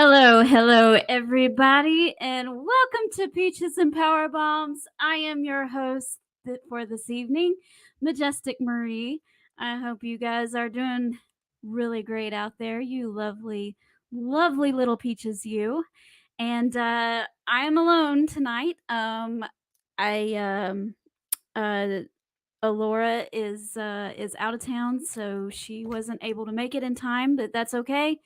Hello, everybody, and welcome to Peaches and Power Bombs. I am your host for this evening, Majestic Marie. I hope you guys are doing really great out there, you lovely little peaches, you. And I am alone tonight. I uh, Alora is out of town, so she wasn't able to make it in time, but that's okay.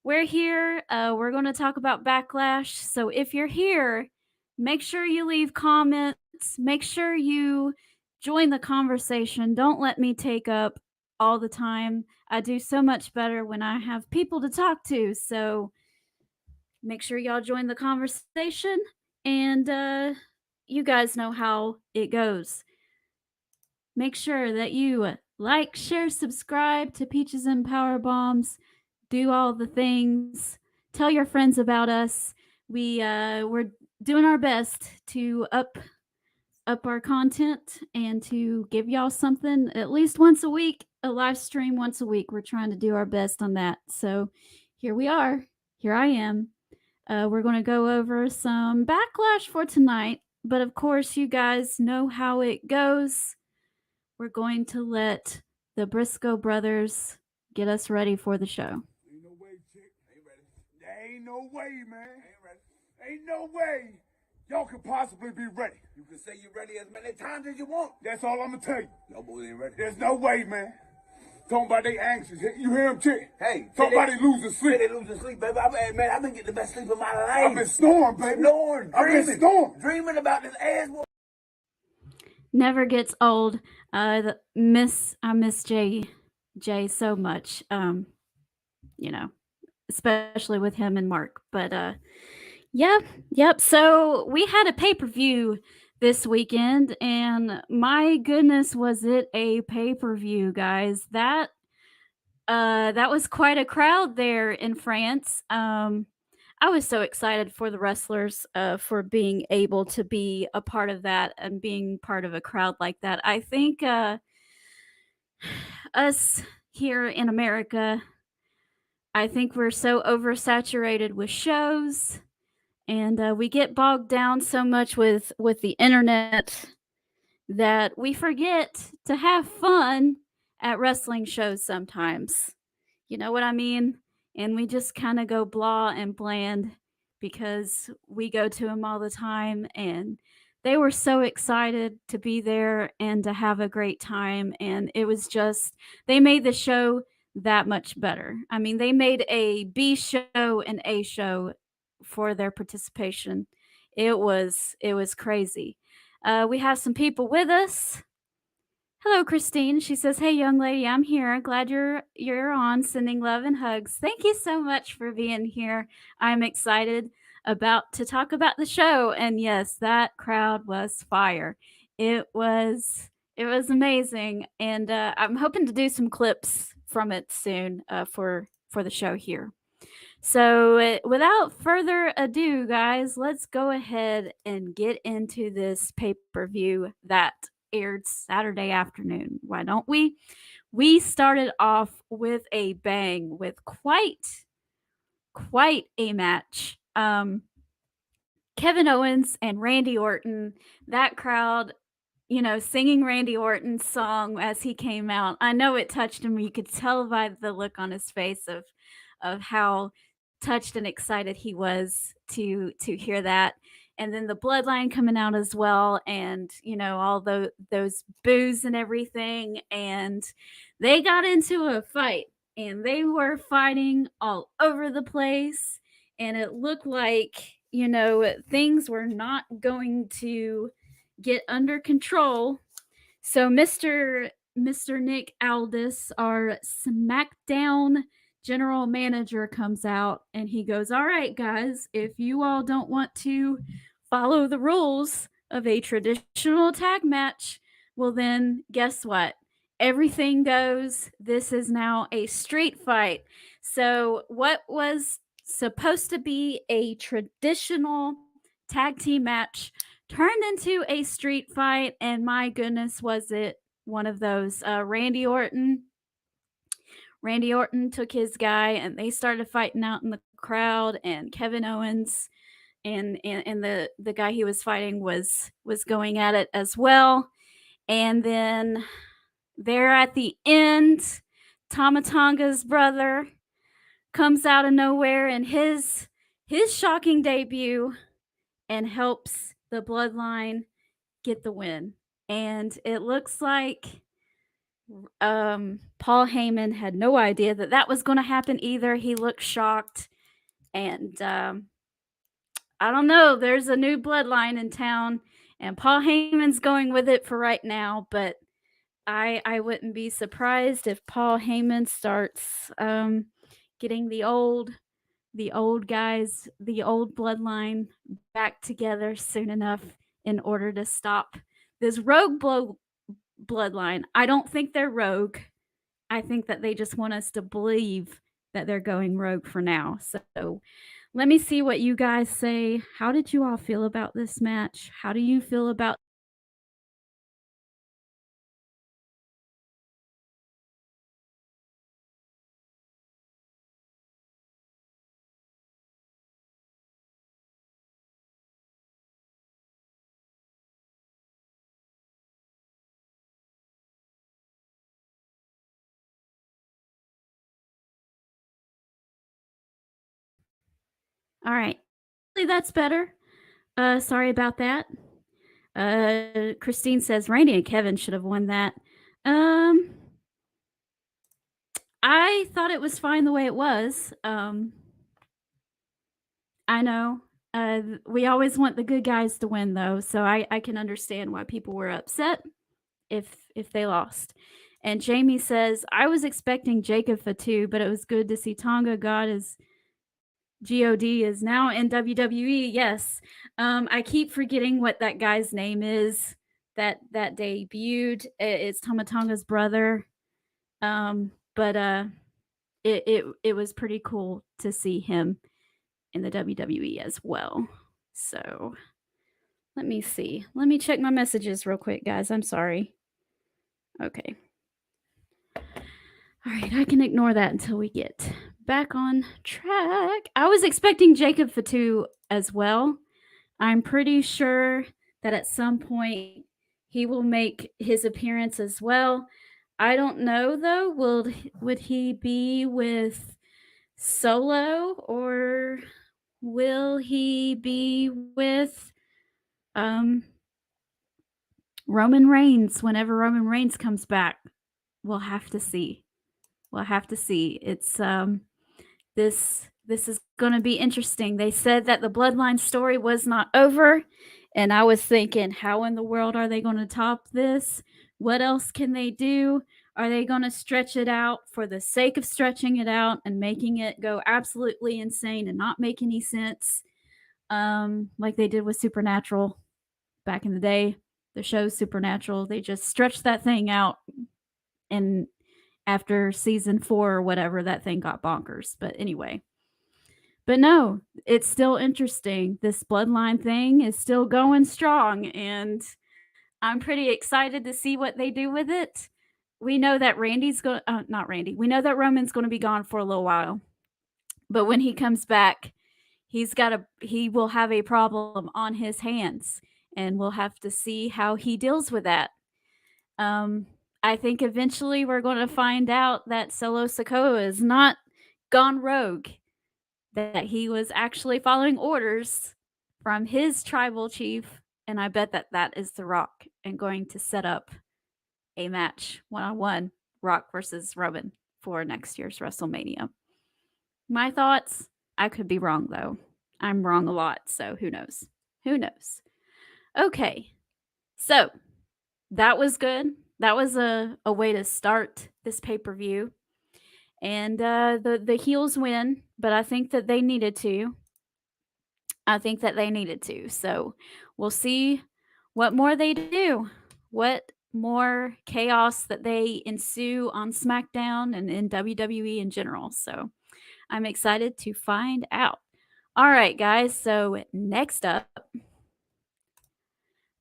We're here. We're going to talk about Backlash. So if you're here, make sure you leave comments. Make sure you join the conversation. Don't let me take up all the time. I do so much better when I have people to talk to. So make sure y'all join the conversation. And you guys know how it goes. Make sure that you like, share, subscribe to Peaches and Power Bombs. Do all the things. Tell your friends about us. We're doing our best to up our content and to give y'all something at least once a week, a live stream once a week. We're trying to do our best on that. So here we are. Here I am. We're going to go over some Backlash for tonight. But of course, you guys know how it goes. We're going to let the Briscoe brothers get us ready for the show. Ain't no way, chick. Ain't ready. There ain't no way, man. Ain't ready. Ain't no way y'all could possibly be ready. You can say you're ready as many times as you want. That's all I'm gonna tell you. Y'all boys ain't ready. There's no way, man. Talking about they anxious. You hear him, chick? Hey, somebody losing sleep. They losing sleep, baby. Man, I've been getting the best sleep of my life. I've been snoring, baby. I've been snoring. Dreaming about this ass. Never gets old. I miss Jay so much. Especially with him and Mark. But yep. So we had a pay-per-view this weekend, and my goodness, was it a pay-per-view, guys. That was quite a crowd there in France. I was so excited for the wrestlers for being able to be a part of that and being part of a crowd like that. I think us here in America, I think we're so oversaturated with shows, and we get bogged down so much with the internet that we forget to have fun at wrestling shows sometimes. You know what I mean? And we just kind of go blah and bland because we go to them all the time, and they were so excited to be there and to have a great time, and it was just, they made the show that much better. I mean, they made a B show and A show for their participation. It was crazy. We have some people with us. Hello, Christine. She says, "Hey, young lady, I'm here. Glad you're on. Sending love and hugs. Thank you so much for being here. I'm excited to talk about the show." And yes, that crowd was fire. It was amazing, and I'm hoping to do some clips from it soon for the show here. So, without further ado, guys, let's go ahead and get into this pay-per-view that aired Saturday afternoon. Why don't we? We started off with a bang with quite a match. Kevin Owens and Randy Orton, that crowd, singing Randy Orton's song as he came out. I know it touched him. You could tell by the look on his face of how touched and excited he was to hear that. And then the bloodline coming out as well, and all those boos and everything, and they got into a fight, and they were fighting all over the place, and it looked like things were not going to get under control. So Mr. Nick Aldis, our SmackDown general manager, comes out and he goes, "All right, guys, if you all don't want to follow the rules of a traditional tag match, well then guess what? Everything goes. This is now a street fight." So what was supposed to be a traditional tag team match turned into a street fight, and my goodness, was it one of those. Randy Orton took his guy, and they started fighting out in the crowd, and Kevin Owens and the guy he was fighting was going at it as well. And then there at the end, Tama Tonga's brother comes out of nowhere in his shocking debut and helps the Bloodline get the win. And it looks like Paul Heyman had no idea that that was going to happen either. He looked shocked, and I don't know. There's a new Bloodline in town, and Paul Heyman's going with it for right now. But I wouldn't be surprised if Paul Heyman starts getting the old guys, the old Bloodline back together soon enough in order to stop this rogue Bloodline. I don't think they're rogue. I think that they just want us to believe that they're going rogue for now. So let me see what you guys say. How did you all feel about this match? How do you feel about All right. That's better. Sorry about that. Christine says Randy and Kevin should have won that. I thought it was fine the way it was. I know. We always want the good guys to win, though, so I can understand why people were upset if they lost. And Jamie says, I was expecting Jacob Fatu, but it was good to see Tonga God is now in WWE. Yes. I keep forgetting what that guy's name is that debuted. It's Tama Tonga's brother. But it was pretty cool to see him in the WWE as well. So let me see. Let me check my messages real quick, guys. I'm sorry. Okay. All right, I can ignore that until we get back on track. I was expecting Jacob Fatu as well. I'm pretty sure that at some point he will make his appearance as well. I don't know though. Would he be with Solo, or will he be with Roman Reigns whenever Roman Reigns comes back? We'll have to see. We'll have to see. It's this is going to be interesting. They said that the Bloodline story was not over, and I was thinking, how in the world are they going to top this? What else can they do? Are they going to stretch it out for the sake of stretching it out and making it go absolutely insane and not make any sense? Like they did with Supernatural back in the day. The show Supernatural, they just stretched that thing out, and after season 4 or whatever, that thing got bonkers. But anyway. But no, it's still interesting. This Bloodline thing is still going strong, and I'm pretty excited to see what they do with it. We know that Randy's going not Randy. We know that Roman's going to be gone for a little while. But when he comes back, he will have a problem on his hands, and we'll have to see how he deals with that. I think eventually we're going to find out that Solo Sikoa is not gone rogue, that he was actually following orders from his tribal chief, and I bet that that is The Rock, and going to set up a match one-on-one, Rock versus Roman, for next year's WrestleMania. My thoughts, I could be wrong though. I'm wrong a lot, so who knows? Who knows? Okay, so that was good. That was a way to start this pay-per-view. And the heels win, but I think that they needed to. So we'll see what more they do. What more chaos that they ensue on SmackDown and in WWE in general. So I'm excited to find out. All right, guys. So next up,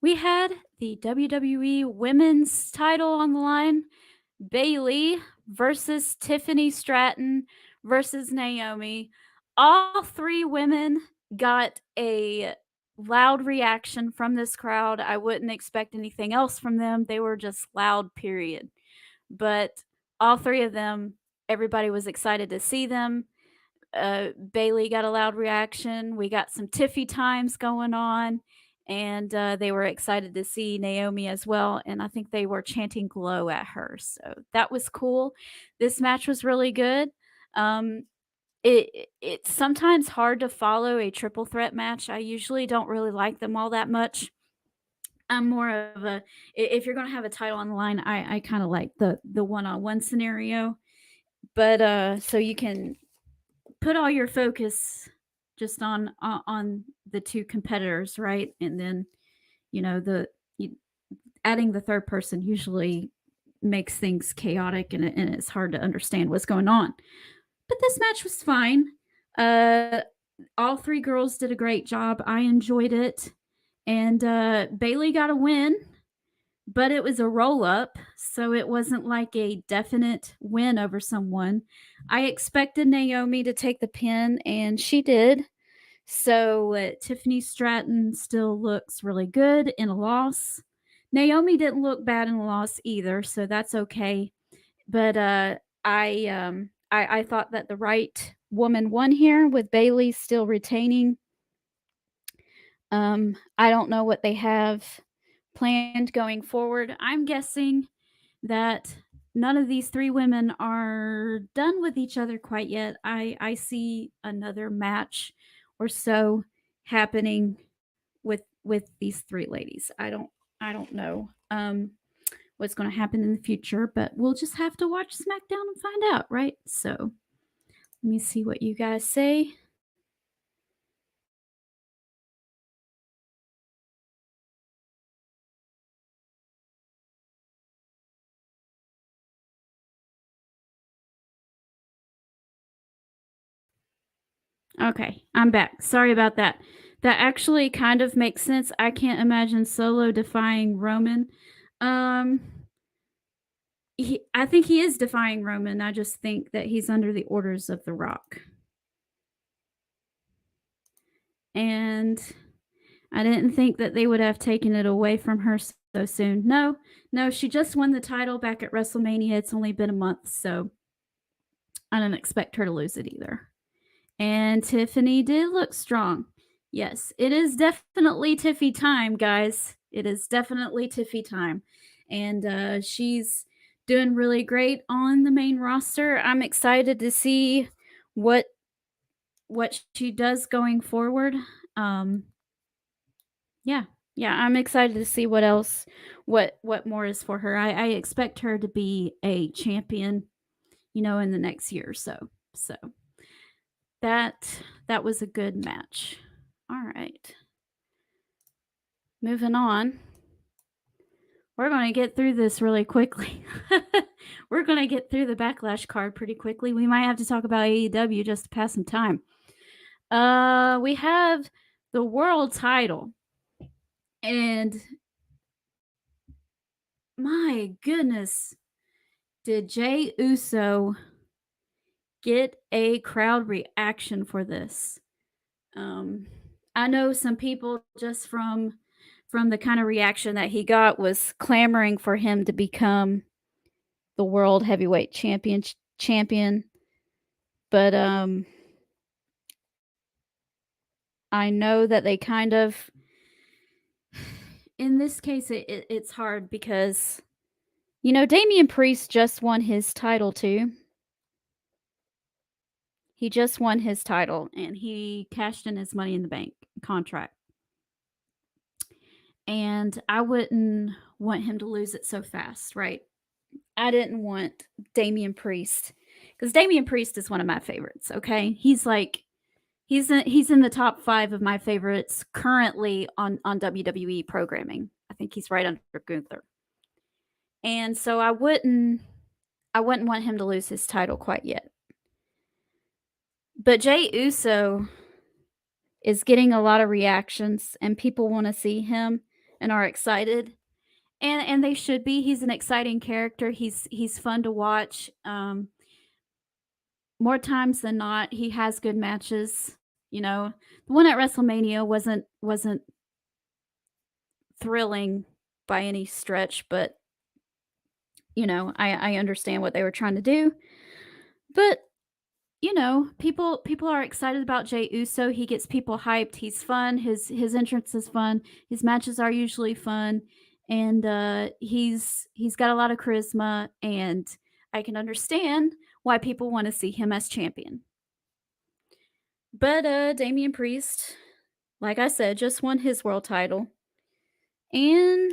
we had the WWE Women's title on the line. Bayley versus Tiffany Stratton versus Naomi. all three women got a loud reaction from this crowd. I wouldn't expect anything else from them. They were just loud, period. But all three of them, everybody was excited to see them. Bailey got a loud reaction. We got some Tiffy times going on, and they were excited to see Naomi as well. And I think they were chanting "glow" at her, so that was cool. This match was really good. Um, it's sometimes hard to follow a triple threat match. I usually don't really like them all that much. I'm more of a if you're gonna have a title on the line, I kind of like the one-on-one scenario. But so you can put all your focus just on the two competitors, right? And then you, adding the third person usually makes things chaotic, and it's hard to understand what's going on. But this match was fine. Uh, all three girls did a great job. I enjoyed it, and Bailey got a win, but it was a roll up, so it wasn't like a definite win over someone. I expected Naomi to take the pin, and she did. So Tiffany Stratton still looks really good in a loss. Naomi didn't look bad in a loss either, so that's okay. But I thought that the right woman won here with Bailey still retaining. I don't know what they have planned going forward. I'm guessing that none of these three women are done with each other quite yet. I see another match or so happening with these three ladies. I don't know what's going to happen in the future, but we'll just have to watch SmackDown and find out, right? So let me see what you guys say. Okay, I'm back. Sorry about that. That actually kind of makes sense. I can't imagine Solo defying Roman. Um, I think he is defying Roman. I just think that he's under the orders of The Rock. And I didn't think that they would have taken it away from her so soon. No, she just won the title back at WrestleMania. It's only been a month, so I didn't expect her to lose it either. And Tiffany did look strong. Yes, it is definitely Tiffy time, guys. It is definitely Tiffy time. And she's doing really great on the main roster. I'm excited to see what she does going forward. Yeah. Yeah, I'm excited to see what else what more is for her. I expect her to be a champion, in the next year or so. So that was a good match. All right. Moving on. We're going to get through this really quickly. We're going to get through the Backlash card pretty quickly. We might have to talk about AEW just to pass some time. We have the world title. And my goodness, did Jey Uso get a crowd reaction for this? I know some people just from the kind of reaction that he got was clamoring for him to become the world heavyweight champion. But I know that they kind of, in this case, it's hard because Damian Priest just won his title too. He just won his title and he cashed in his Money in the Bank contract. And I wouldn't want him to lose it so fast, right? I didn't want Damian Priest, because Damian Priest is one of my favorites, okay? He's in the top 5 of my favorites currently on WWE programming. I think he's right under Gunther. And so I wouldn't want him to lose his title quite yet. But Jey Uso is getting a lot of reactions and people want to see him and are excited. And they should be. He's an exciting character. He's fun to watch. more times than not, he has good matches. You know, the one at WrestleMania wasn't thrilling by any stretch, but I understand what they were trying to do. But people are excited about Jey Uso. He gets people hyped. He's fun. His entrance is fun. His matches are usually fun, and he's got a lot of charisma. And I can understand why people want to see him as champion. But Damian Priest, like I said, just won his world title, and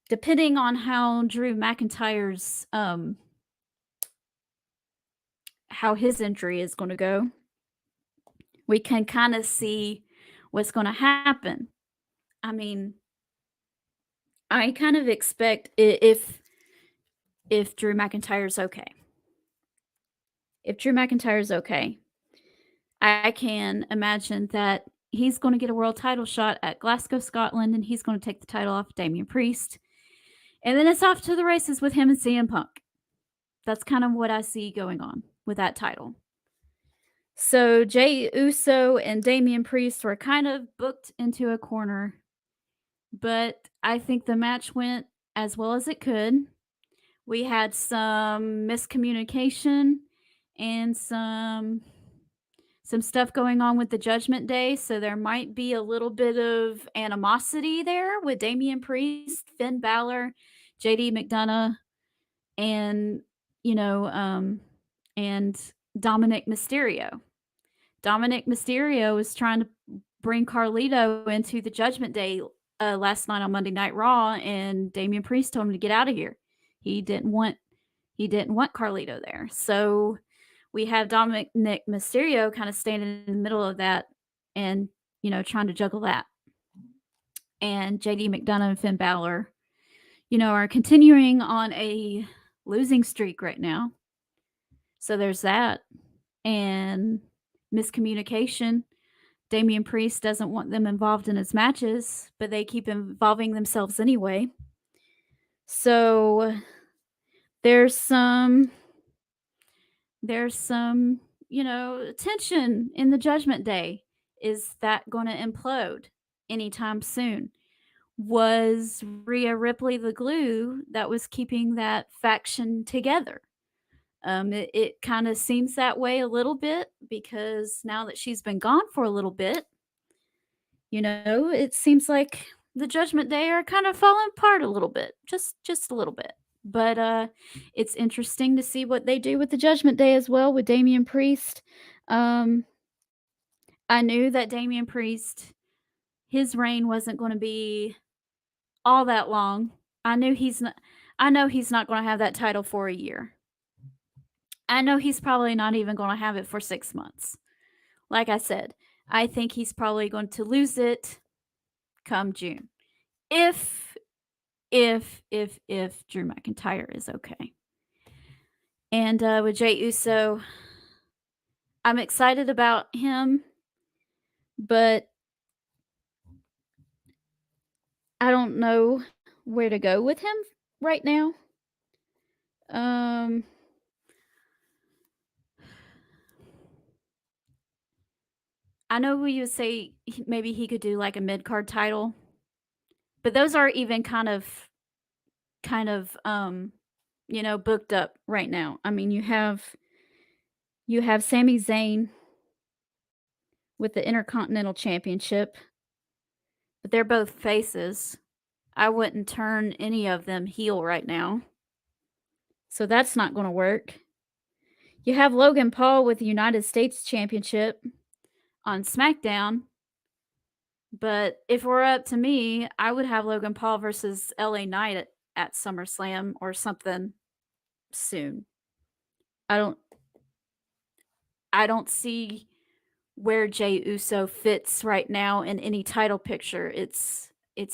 depending on how Drew McIntyre's how his injury is going to go, we can kind of see what's going to happen. I mean, I kind of expect if Drew McIntyre's okay. If Drew McIntyre's okay, I can imagine that he's going to get a world title shot at Glasgow, Scotland, and he's going to take the title off Damian Priest. And then it's off to the races with him and CM Punk. That's kind of what I see going on with that title. So Jey Uso and Damian Priest were kind of booked into a corner, but I think the match went as well as it could. We had some miscommunication and some stuff going on with the Judgment Day, so there might be a little bit of animosity there with Damian Priest, Finn Balor, JD McDonough, and and Dominic Mysterio. Dominic Mysterio was trying to bring Carlito into the Judgment Day last night on Monday Night Raw, and Damian Priest told him to get out of here. He didn't want Carlito there. So we have Dominic Mysterio kind of standing in the middle of that and, trying to juggle that. And JD McDonough and Finn Balor, are continuing on a losing streak right now. So there's that. And miscommunication. Damian Priest doesn't want them involved in his matches, but they keep involving themselves anyway. So there's some tension in the Judgment Day. Is that going to implode anytime soon? Was Rhea Ripley the glue that was keeping that faction together? It kind of seems that way a little bit, because now that she's been gone for a little bit, it seems like the Judgment Day are kind of falling apart a little bit, just a little bit. But it's interesting to see what they do with the Judgment Day as well with Damian Priest. I knew that Damian Priest, his reign wasn't going to be all that long. I know he's not going to have that title for a year. I know he's probably not even going to have it for 6 months. Like I said, I think he's probably going to lose it come June. If Drew McIntyre is okay. And with Jey Uso, I'm excited about him, but I don't know where to go with him right now. I know we would say maybe he could do like a mid-card title, but those are even kind of booked up right now. I mean, you have Sami Zayn with the Intercontinental Championship, but they're both faces. I wouldn't turn any of them heel right now. So that's not going to work. You have Logan Paul with the United States Championship on SmackDown. But if it were up to me, I would have Logan Paul versus LA Knight at SummerSlam or something soon. I don't see where Jey Uso fits right now in any title picture. It's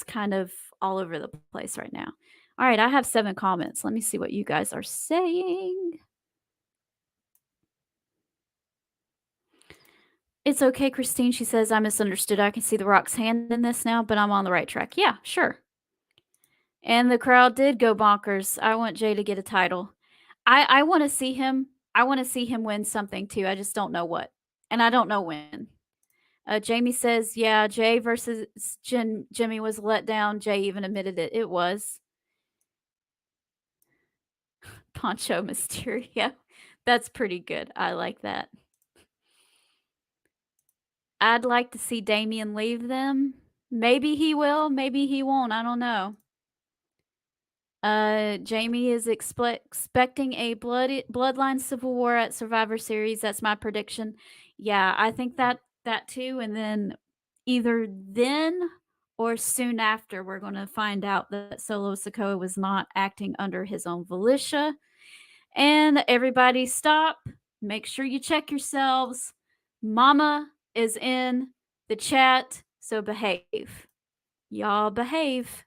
kind of all over the place right now. All right, I have 7 comments. Let me see what you guys are saying. It's okay, Christine. She says, I misunderstood. I can see The Rock's hand in this now, but I'm on the right track. Yeah, sure. And the crowd did go bonkers. I want Jey to get a title. I want to see him I want to see him win something too. I just don't know what. And I don't know when. Jamie says, yeah, Jay versus Jimmy was let down. Jay even admitted it. It was. Poncho Mysterio. That's pretty good. I like that. I'd like to see Damien leave them. Maybe he will, maybe he won't. I don't know. Jamie is expecting a bloodline civil war at Survivor Series. That's my prediction. Yeah, I think that too. And then either then or soon after, we're going to find out that Solo Sikoa was not acting under his own volition. And everybody stop. Make sure you check yourselves. Mama is in the chat, so behave. Y'all behave.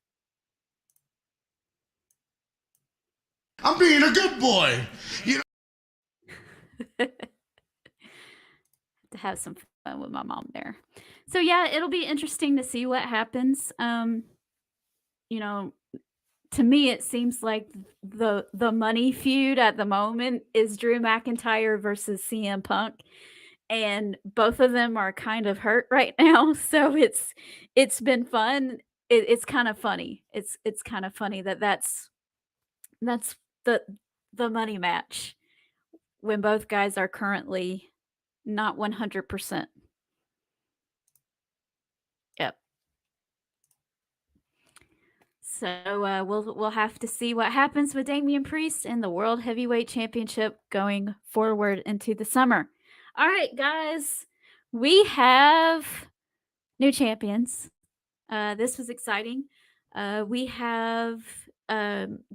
I'm being a good boy. You know. To have some fun with my mom there. So yeah, it'll be interesting to see what happens. You know, to me it seems like the money feud at the moment is Drew McIntyre versus CM Punk, and both of them are kind of hurt right now. So it's been fun. It's kind of funny. It's kind of funny that's the money match when both guys are currently not 100%. Yep. So we'll have to see what happens with Damian Priest and the World Heavyweight Championship going forward into the summer. All right, guys, we have new champions. This was exciting. We have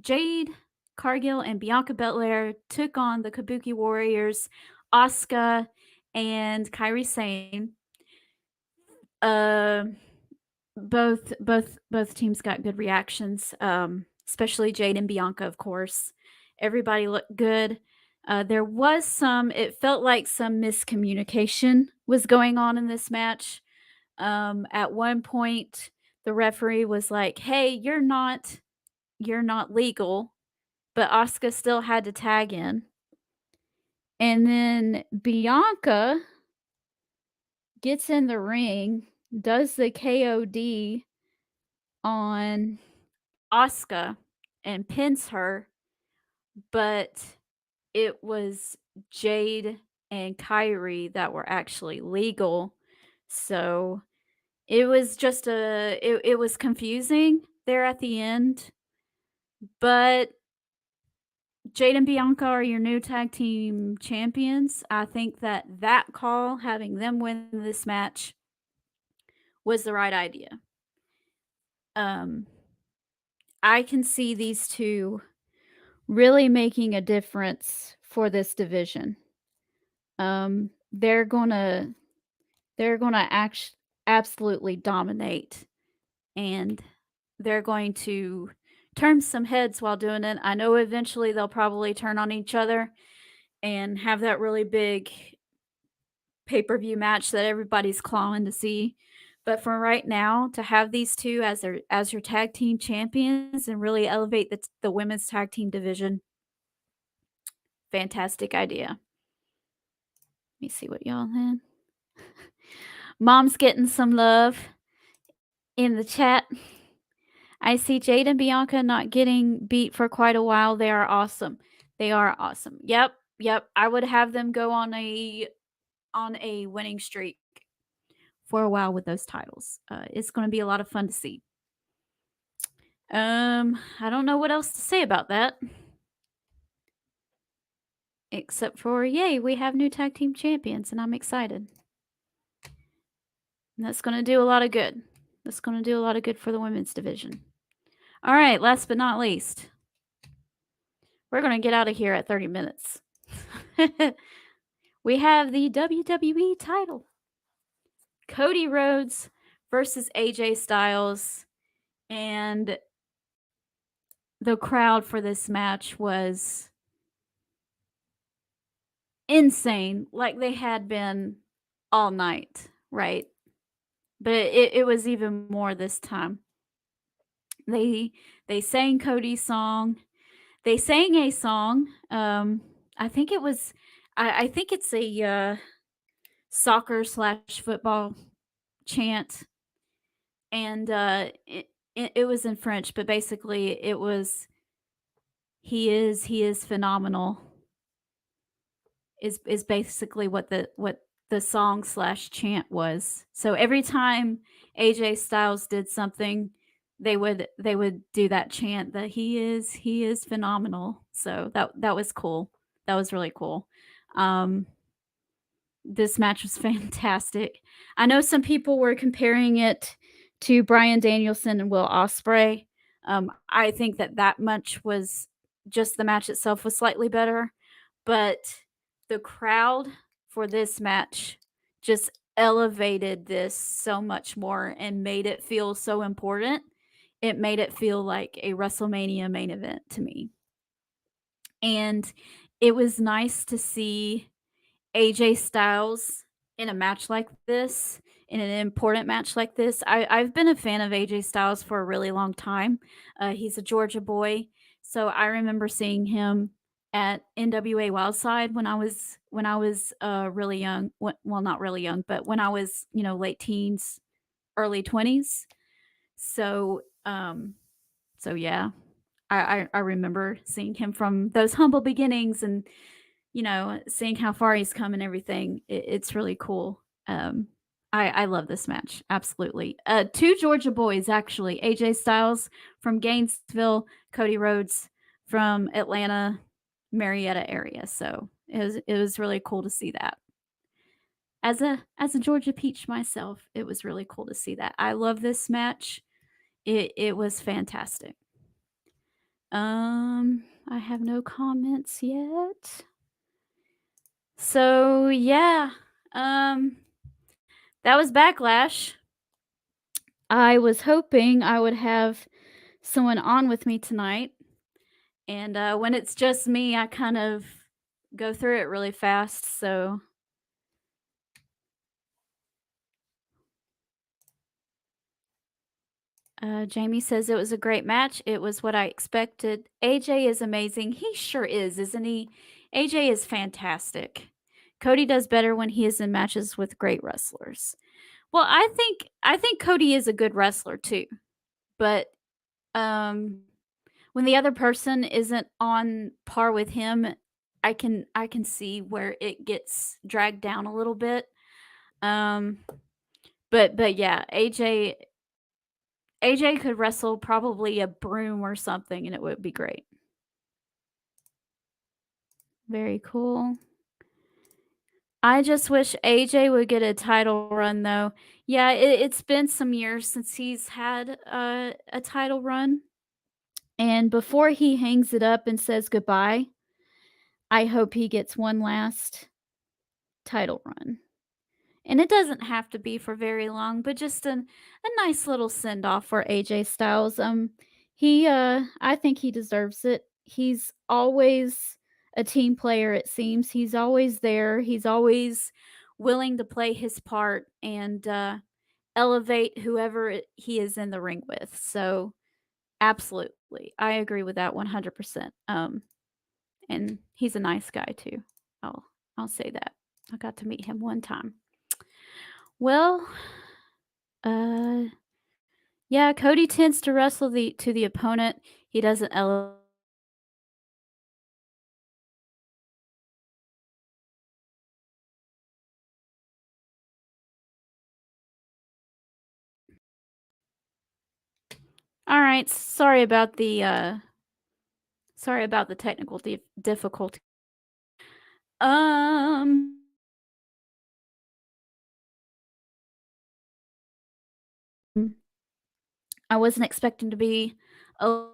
Jade Cargill and Bianca Belair took on the Kabuki Warriors, Asuka and Kairi Sane. Both teams got good reactions, especially Jade and Bianca, of course. Everybody looked good. There was it felt like some miscommunication was going on in this match. At one point, the referee was like, "Hey, you're not legal," but Asuka still had to tag in. And then Bianca gets in the ring, does the KOD on Asuka and pins her, but it was Jade and Kairi that were actually legal. So it was just it was confusing there at the end. But Jade and Bianca are your new tag team champions. I think that call, having them win this match, was the right idea. I can see these two really making a difference for this division. They're gonna absolutely dominate, and they're going to turn some heads while doing it. I know eventually they'll probably turn on each other and have that really big pay-per-view match that everybody's clawing to see. But for right now, to have these two as your tag team champions and really elevate the women's tag team division, fantastic idea. Let me see what y'all had. Mom's getting some love in the chat. I see Jade and Bianca not getting beat for quite a while. They are awesome. They are awesome. Yep. I would have them go on a winning streak for a while with those titles. It's going to be a lot of fun to see. I don't know what else to say about that. Except for, yay, we have new tag team champions, and I'm excited. And that's going to do a lot of good. That's going to do a lot of good for the women's division. All right, last but not least, we're going to get out of here at 30 minutes. We have the WWE title. Cody Rhodes versus AJ Styles. And the crowd for this match was insane, like they had been all night, right? But it was even more this time. They sang Cody's song. They sang a song I think it was I think it's a soccer slash football chant, and it was in French, but basically it was he is phenomenal is basically what the song slash chant was. So every time AJ Styles did something, they would do that chant that he is phenomenal. So that was cool. That was really cool. Um, this match was fantastic. I know some people were comparing it to Brian Danielson and Will Ospreay. I think that much was just the match itself was slightly better, but the crowd for this match just elevated this so much more and made it feel so important. It made it feel like a WrestleMania main event to me. And it was nice to see AJ Styles in a match like this, in an important match like this. I've been a fan of AJ Styles for a really long time. He's a Georgia boy, so I remember seeing him at NWA Wildside when I was really young. Well, not really young, but when I was late teens, early 20s. So so yeah, I remember seeing him from those humble beginnings and seeing how far he's come and everything. It's really cool. I love this match absolutely. Two Georgia boys actually, AJ Styles from Gainesville, Cody Rhodes from Atlanta, Marietta area. So it was really cool to see that. As a Georgia peach myself, it was really cool to see that. I love this match. It was fantastic. I have no comments yet. So yeah, um, that was Backlash. I was hoping I would have someone on with me tonight, and when it's just me, I kind of go through it really fast. So Jamie says it was a great match. It was what I expected. AJ is amazing. He sure is, isn't he? AJ is fantastic. Cody does better when he is in matches with great wrestlers. Well, I think Cody is a good wrestler too, but um, when the other person isn't on par with him, I can see where it gets dragged down a little bit. Um, but yeah, AJ could wrestle probably a broom or something, and it would be great. Very cool. I just wish AJ would get a title run though. Yeah, it's been some years since he's had a title run. And before he hangs it up and says goodbye, I hope he gets one last title run. And it doesn't have to be for very long, but just a nice little send off for AJ Styles. He I think he deserves it. He's always a team player, it seems. He's always there. He's always willing to play his part and elevate whoever he is in the ring with. So absolutely. I agree with that 100%. And he's a nice guy too. I'll say that. I got to meet him one time. Well, uh yeah, Cody tends to wrestle the opponent. He doesn't elevate. All right, sorry about the technical difficulty. Um I wasn't expecting to be a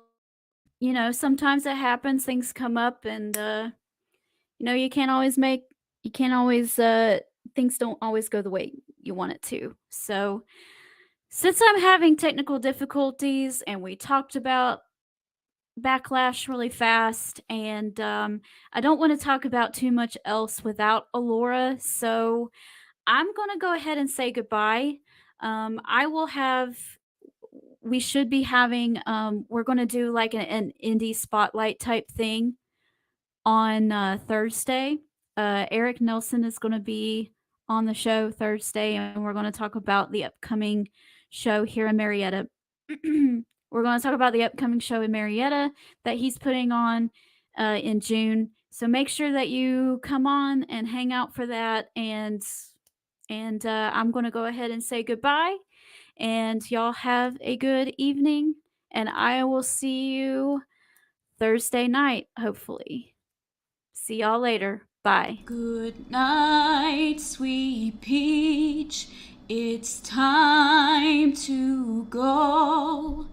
sometimes it happens, things come up and you can't always things don't always go the way you want it to. So, since I'm having technical difficulties and we talked about Backlash really fast, and I don't want to talk about too much else without Alora, so I'm going to go ahead and say goodbye. I will have we should be having we're going to do like an indie spotlight type thing on Thursday. Eric Nelson is going to be on the show Thursday, and we're going to talk about the upcoming show here in Marietta. We're going to talk about the upcoming show in Marietta that he's putting on in June. So make sure that you come on and hang out for that. And I'm going to go ahead and say goodbye. And y'all have a good evening. And I will see you Thursday night, hopefully. See y'all later. Bye. Good night, sweet peach. It's time to go.